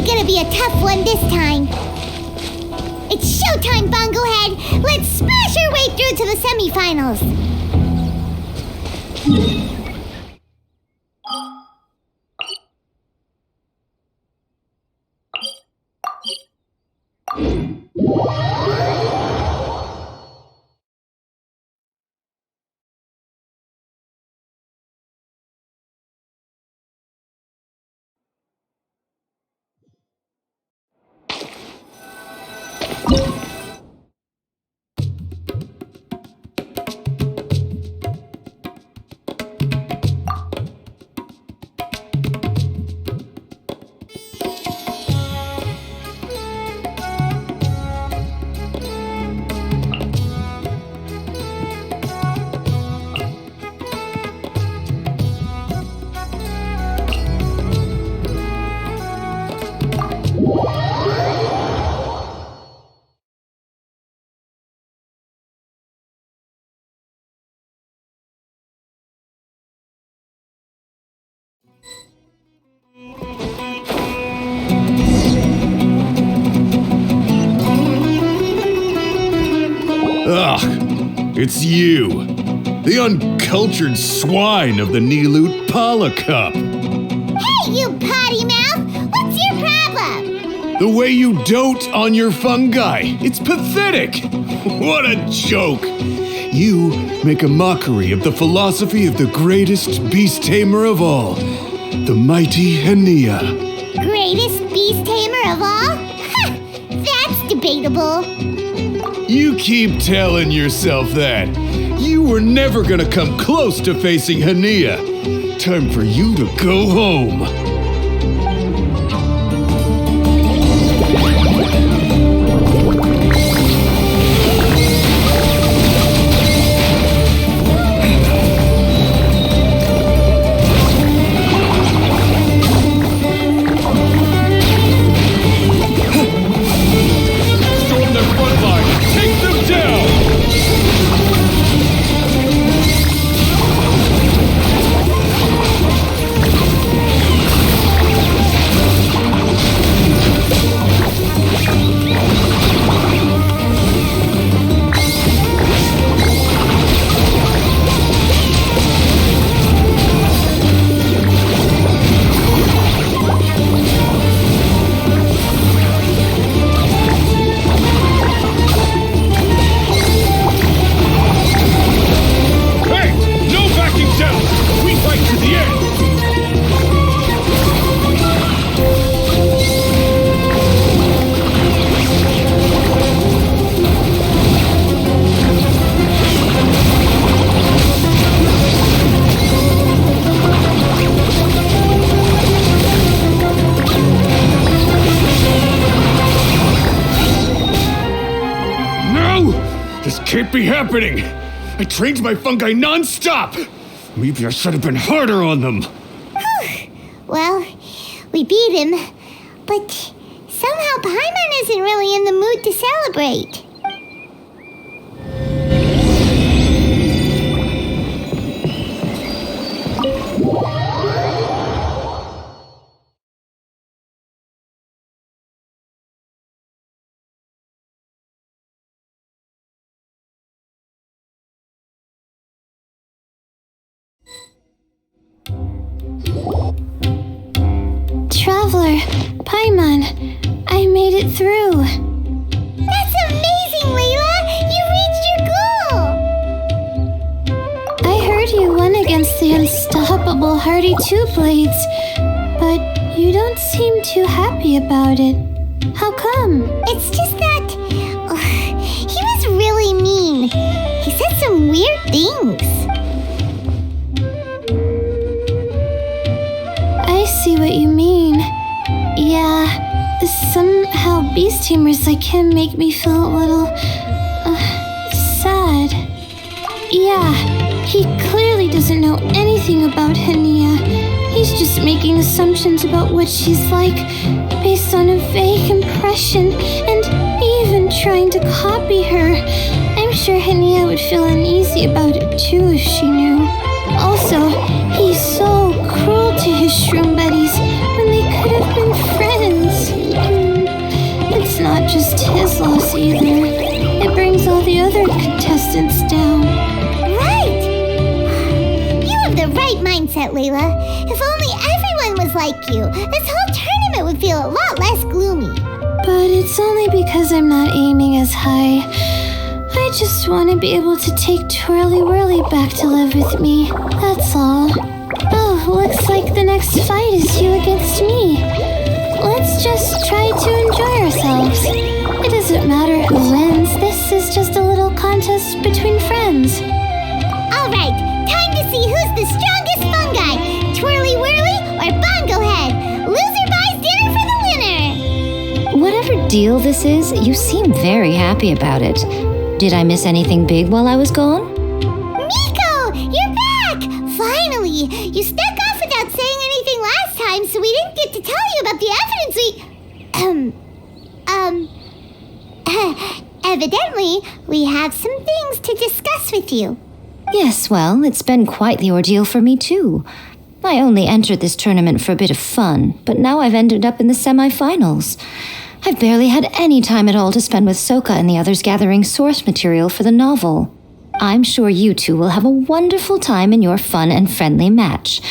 Gonna be a tough one this time. It's showtime, Bunglehead! Let's smash our way through to the semifinals! Ugh, it's you, the uncultured swine of the Niloot Pala Cup. Hey, you potty mouth! What's your problem? The way you dote on your fungi, it's pathetic. What a joke. You make a mockery of the philosophy of the greatest beast tamer of all, the mighty Hania. Greatest beast tamer of all? Ha! That's debatable. You keep telling yourself that. You were never gonna come close to facing Hania. Time for you to go home. Can't be happening! I trained my fungi non-stop! Maybe I should have been harder on them! Well, we beat him, but somehow Paimon isn't really in the mood to celebrate. Traveler, Paimon, I made it through. That's amazing, Layla! You reached your goal! I heard you won against the unstoppable Hardy Two-Blades, but you don't seem too happy about it. How come? It's just that... he was really mean. He said some weird things. I see what you mean. Yeah, somehow beast tamers like him make me feel a little sad. Yeah, he clearly doesn't know anything about Hania. He's just making assumptions about what she's like based on a vague impression and even trying to copy her. I'm sure Hania would feel uneasy about it too if she knew. Also, he's so cruel to his shroom buddies when they could have been friends. It's not just his loss either. It brings all the other contestants down. Right! You have the right mindset, Layla. If only everyone was like you, this whole tournament would feel a lot less gloomy. But it's only because I'm not aiming as high. I just want to be able to take Twirly Whirly back to live with me. That's all. Oh, looks like the next fight is you against me. Let's just try to enjoy ourselves. It doesn't matter who wins. This is just a little contest between friends. All right, time to see who's the strongest fungi, Twirly Whirly or Bongo Head. Loser buys dinner for the winner. Whatever deal this is, you seem very happy about it. Did I miss anything big while I was gone? Miko, you're back! Finally! You snuck off without saying anything last time, so we didn't get to tell you about the evidence evidently, we have some things to discuss with you. Yes, well, it's been quite the ordeal for me too. I only entered this tournament for a bit of fun, but now I've ended up in the semi-finals. I've barely had any time at all to spend with Soka and the others gathering source material for the novel. I'm sure you two will have a wonderful time in your fun and friendly match.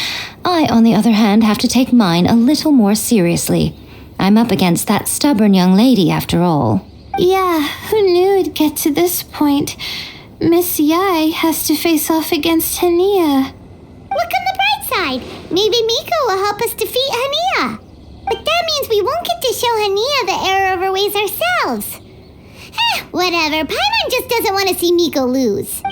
I, on the other hand, have to take mine a little more seriously. I'm up against that stubborn young lady, after all. Yeah, who knew it'd get to this point? Miss Yai has to face off against Hania. Look on the bright side. Maybe Miko will help us defeat Hania. But that means we won't get to show Hania the error of our ways ourselves. Whatever. Paimon just doesn't want to see Miko lose.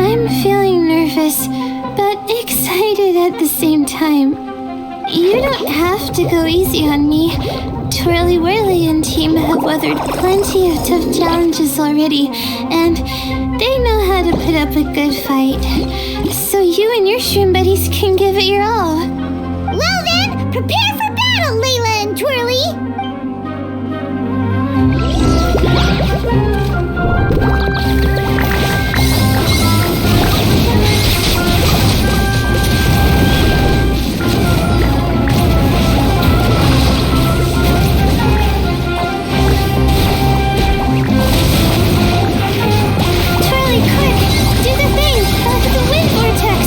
I'm feeling nervous, but excited at the same time. You don't have to go easy on me. Twirly Whirly and team have weathered plenty of tough challenges already, and they know how to put up a good fight. So you and your shroom buddies can give it your all. Well then, prepare for battle, Layla and Twirly! Twirly, quick! Do the thing! The wind vortex!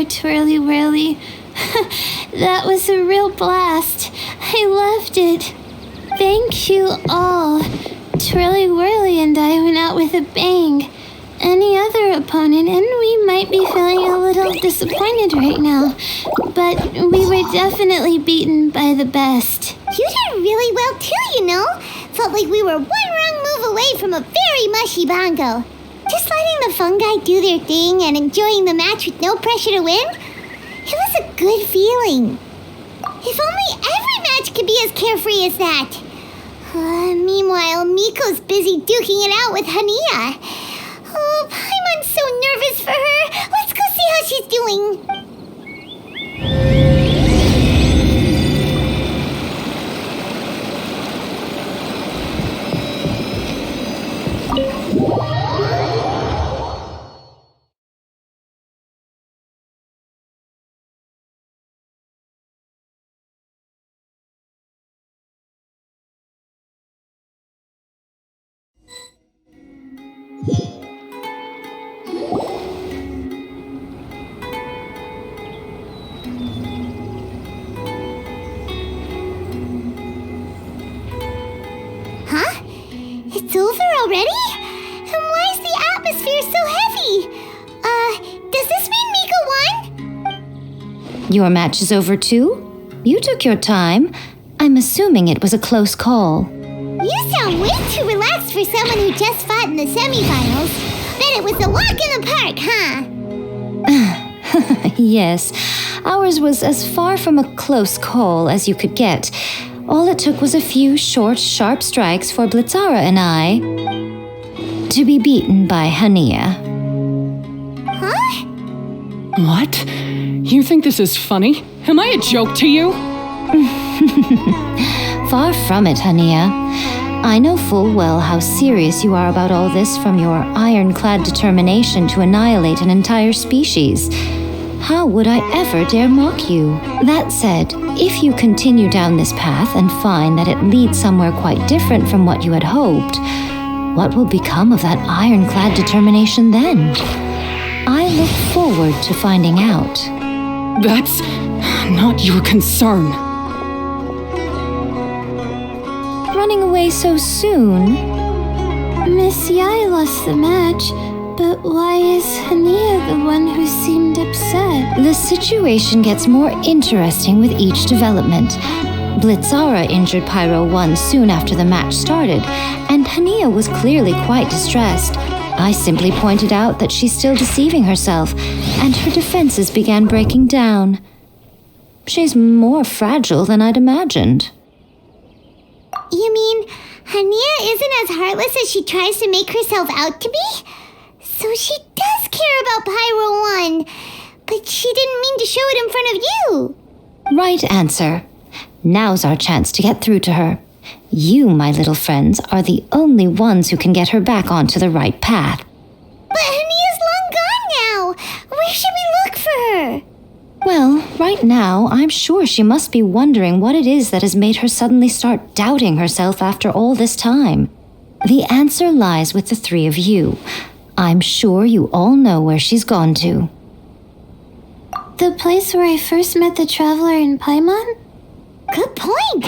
there, Twirly Whirly. That was a real blast. I loved it. Thank you all. Twirly Whirly and I went out with a bang. Any other opponent, and we might be feeling a little disappointed right now, but we were definitely beaten by the best. You did really well too, you know. Felt like we were one wrong move away from a very mushy bongo. Just letting the fungi do their thing and enjoying the match with no pressure to win, it was a good feeling. If only every match could be as carefree as that. Meanwhile, Miko's busy duking it out with Hania. Oh, Paimon's so nervous for her. Let's go see how she's doing. Huh? It's over already? And why is the atmosphere so heavy? Does this mean Miko won? Your match is over too? You took your time. I'm assuming it was a close call. You sound way too relaxed for someone who just fought in the semifinals. Bet it was a walk in the park, huh? Yes, ours was as far from a close call as you could get. All it took was a few short, sharp strikes for Blitzara and I to be beaten by Hania. Huh? What? You think this is funny? Am I a joke to you? Far from it, Hania. I know full well how serious you are about all this, from your ironclad determination to annihilate an entire species. How would I ever dare mock you? That said, if you continue down this path and find that it leads somewhere quite different from what you had hoped, what will become of that ironclad determination then? I look forward to finding out. That's not your concern. Running away so soon? Miss Yai lost the match, but why is Hania the one who seemed upset? The situation gets more interesting with each development. Blitzara injured Pyro 1 soon after the match started, and Hania was clearly quite distressed. I simply pointed out that she's still deceiving herself, and her defenses began breaking down. She's more fragile than I'd imagined. You mean Hania isn't as heartless as she tries to make herself out to be? So she does care about Pyro 1, but she didn't mean to show it in front of you. Right answer. Now's our chance to get through to her. You, my little friends, are the only ones who can get her back onto the right path. But Hania's long gone now. Where should we look for her? Well, right now, I'm sure she must be wondering what it is that has made her suddenly start doubting herself after all this time. The answer lies with the three of you. I'm sure you all know where she's gone to. The place where I first met the traveler in Paimon? Good point.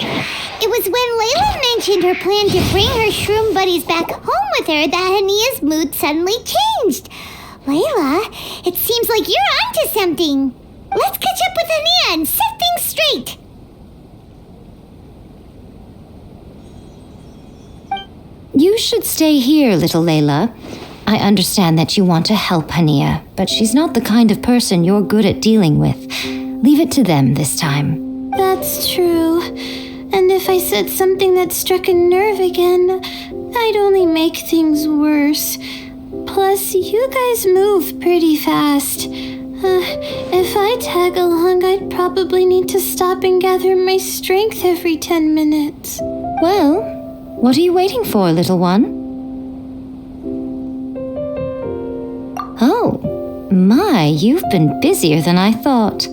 It was when Layla mentioned her plan to bring her shroom buddies back home with her that Hania's mood suddenly changed. Layla, it seems like you're onto something. Let's catch up with Hania and set things straight. You should stay here, little Layla. I understand that you want to help Hania, but she's not the kind of person you're good at dealing with. Leave it to them this time. That's true. And if I said something that struck a nerve again, I'd only make things worse. Plus, you guys move pretty fast. If I tag along, I'd probably need to stop and gather my strength every 10 minutes. Well, what are you waiting for, little one? Oh, my, you've been busier than I thought.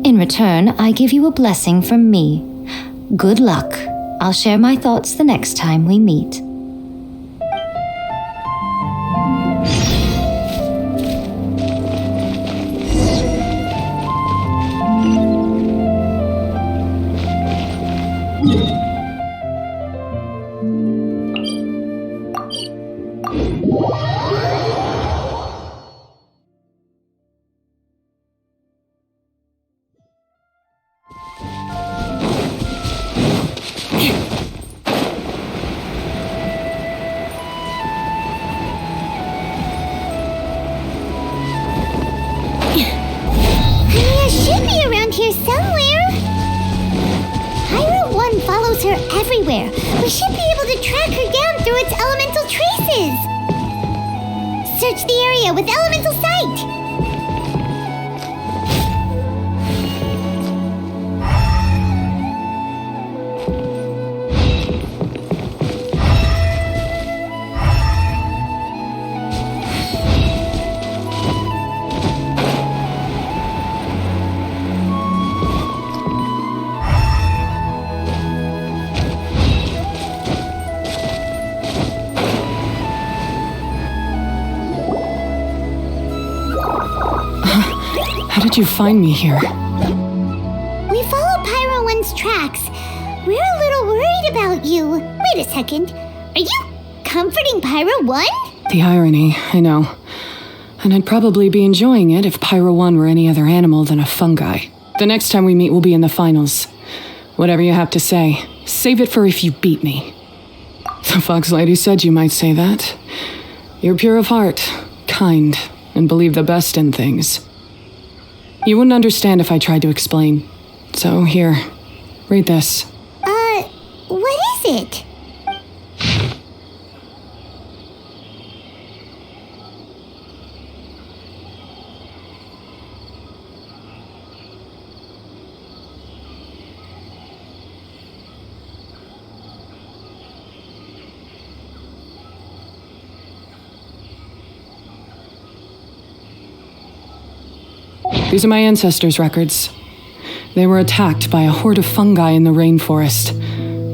In return, I give you a blessing from me. Good luck. I'll share my thoughts the next time we meet. everywhere. We should be able to track her down through its elemental traces. Search the area with elemental sight. How did you find me here? We followed Pyro 1's tracks. We're a little worried about you. Wait a second. Are you comforting Pyro 1? The irony, I know. And I'd probably be enjoying it if Pyro 1 were any other animal than a fungi. The next time we meet will be in the finals. Whatever you have to say, save it for if you beat me. The Fox Lady said you might say that. You're pure of heart, kind, and believe the best in things. You wouldn't understand if I tried to explain. So here, read this. What is it? These are my ancestors' records. They were attacked by a horde of fungi in the rainforest.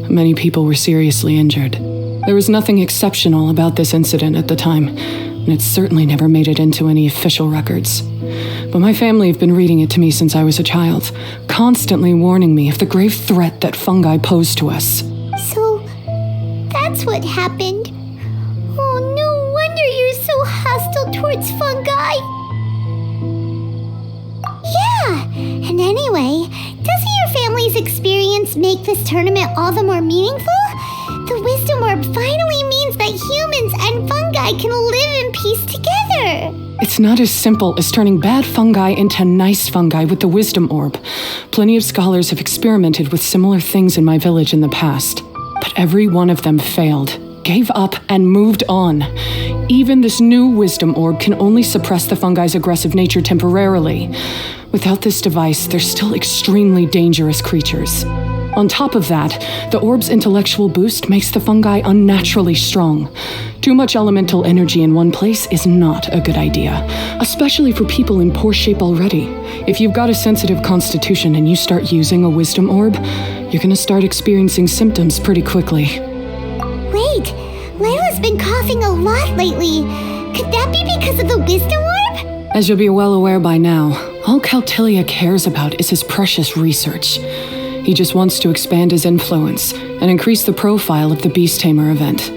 Many people were seriously injured. There was nothing exceptional about this incident at the time, and it certainly never made it into any official records. But my family have been reading it to me since I was a child, constantly warning me of the grave threat that fungi pose to us. So, that's what happened. Oh, no wonder you're so hostile towards fungi. Yeah, and anyway, doesn't your family's experience make this tournament all the more meaningful? The Wisdom Orb finally means that humans and fungi can live in peace together. It's not as simple as turning bad fungi into nice fungi with the Wisdom Orb. Plenty of scholars have experimented with similar things in my village in the past, but every one of them failed, gave up, and moved on. Even this new Wisdom Orb can only suppress the fungi's aggressive nature temporarily. Without this device, they're still extremely dangerous creatures. On top of that, the orb's intellectual boost makes the fungi unnaturally strong. Too much elemental energy in one place is not a good idea, especially for people in poor shape already. If you've got a sensitive constitution and you start using a Wisdom Orb, you're gonna start experiencing symptoms pretty quickly. Wait, Layla's been coughing a lot lately. Could that be because of the Wisdom Orb? As you'll be well aware by now, all Caltilia cares about is his precious research. He just wants to expand his influence and increase the profile of the Beast Tamer event.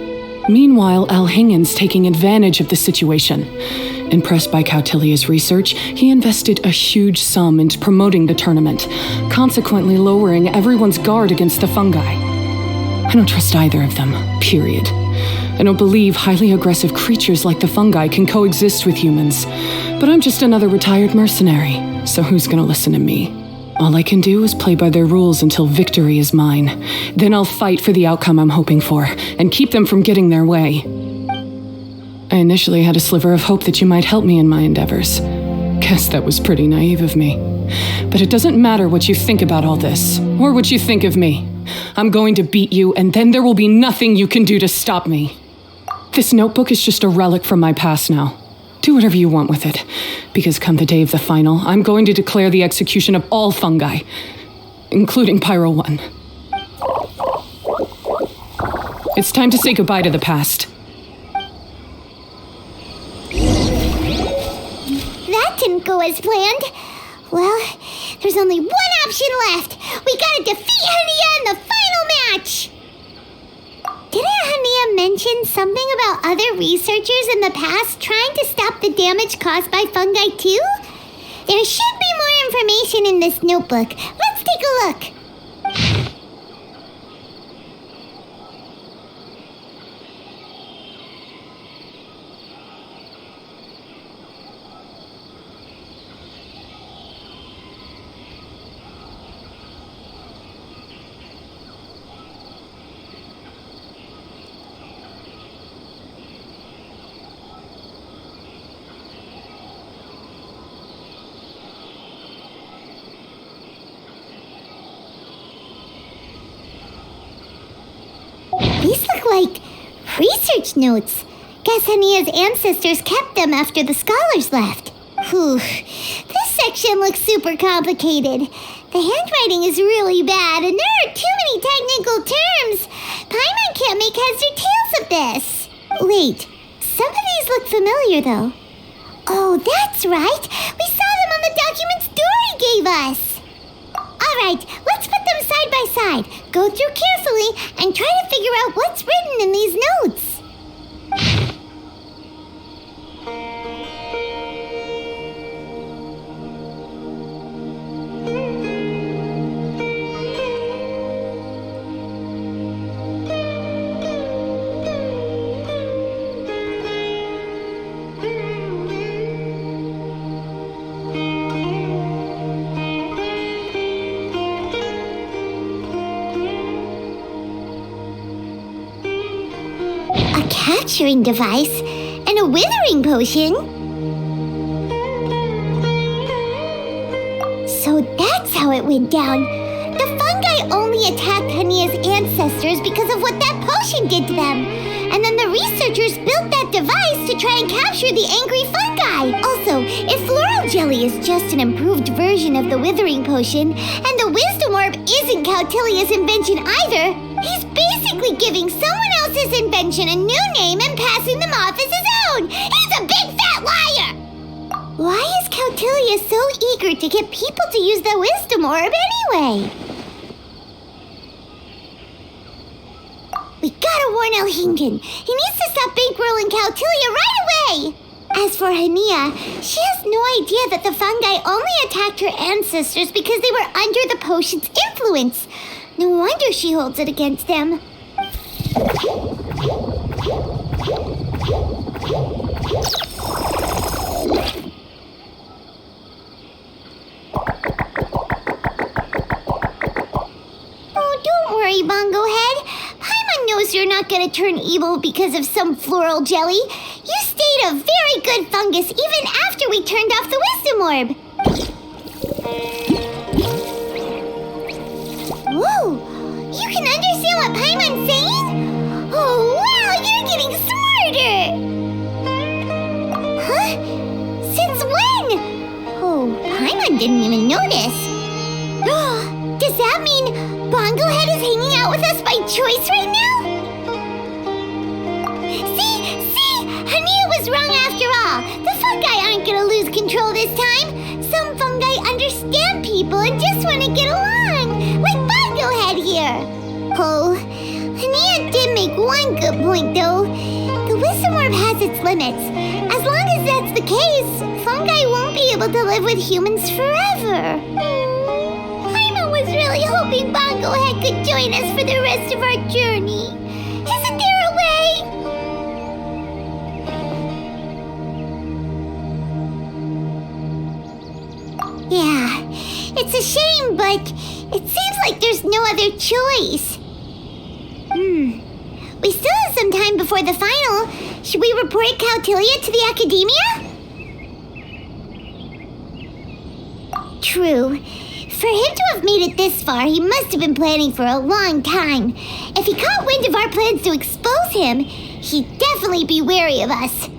Meanwhile, Alhingen's taking advantage of the situation. Impressed by Cautilia's research, he invested a huge sum into promoting the tournament, consequently lowering everyone's guard against the fungi. I don't trust either of them, period. I don't believe highly aggressive creatures like the fungi can coexist with humans. But I'm just another retired mercenary, so who's gonna listen to me? All I can do is play by their rules until victory is mine. Then I'll fight for the outcome I'm hoping for, and keep them from getting their way. I initially had a sliver of hope that you might help me in my endeavors. Guess that was pretty naive of me. But it doesn't matter what you think about all this, or what you think of me. I'm going to beat you, and then there will be nothing you can do to stop me. This notebook is just a relic from my past now. Do whatever you want with it, because come the day of the final, I'm going to declare the execution of all fungi, including Pyro 1. It's time to say goodbye to the past. That didn't go as planned. Well, there's only one option left. We gotta defeat Hania in the final match! Didn't Hania mention something about other researchers in the past trying to stop the damage caused by fungi too? There should be more information in this notebook. Let's take a look. research notes. Guess Hania's ancestors kept them after the scholars left. Whew. This section looks super complicated. The handwriting is really bad, and there are too many technical terms. Paimon can't make heads or tails of this. Wait, some of these look familiar, though. Oh, that's right. We saw them on the documents Dory gave us. All right, let's put them side by side. Go through carefully and try to figure out what's written in these notes. Capturing device and a withering potion. So that's how it went down. The fungi only attacked Hania's ancestors because of what that potion did to them. And then the researchers built that device to try and capture the angry fungi. Also, if floral jelly is just an improved version of the withering potion, and the wisdom orb isn't Cautilia's invention either, he's basically giving someone else's invention a new name and passing them off as his own. He's a big fat liar! Why is Cautilia so eager to get people to use the wisdom orb anyway? We gotta warn Elhingen. He needs to stop bankrolling Cautilia right away! As for Hania, she has no idea that the fungi only attacked her ancestors because they were under the potion's influence. No wonder she holds it against them. Oh, don't worry, Bongo Head. Paimon knows you're not gonna turn evil because of some floral jelly. You stayed a very good fungus even after we turned off the wisdom orb. Whoa! You can understand what Paimon's saying? Oh, wow! You're getting smarter! Huh? Since when? Oh, Paimon didn't even notice. Does that mean Bongo Head is hanging out with us by choice right now? See? Hania was wrong after all. The fungi aren't gonna lose control this time. Some fungi understand people and just want to get along. Like Bongo Head here. Oh, Hania did make one good point, though. The wisdom orb has its limits. As long as that's the case, fungi won't be able to live with humans forever. Paimon was really hoping Bongo Head could join us for the rest of our journey. Isn't there a way? Yeah, it's a shame, but it seems like there's no other choice. We still have some time before the final. Should we report Cautilia to the academia? True. For him to have made it this far, he must have been planning for a long time. If he caught wind of our plans to expose him, he'd definitely be wary of us.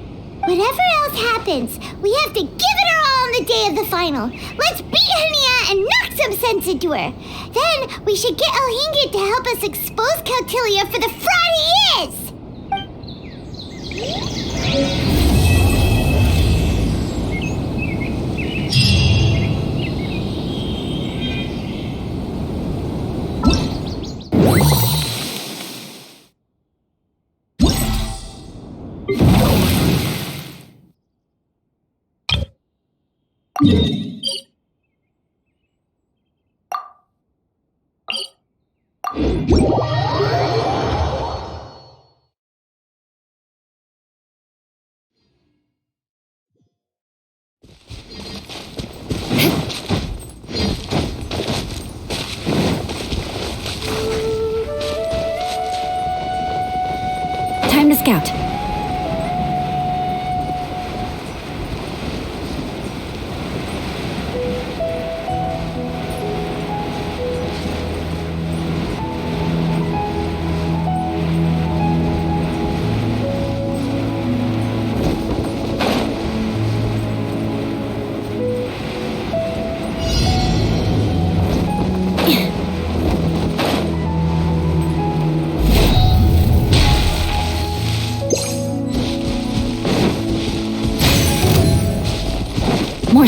Whatever else happens, we have to give it our all on the day of the final. Let's beat Hania and knock some sense into her. Then we should get Elhingen to help us expose Cautilia for the fraud he is!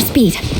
speed.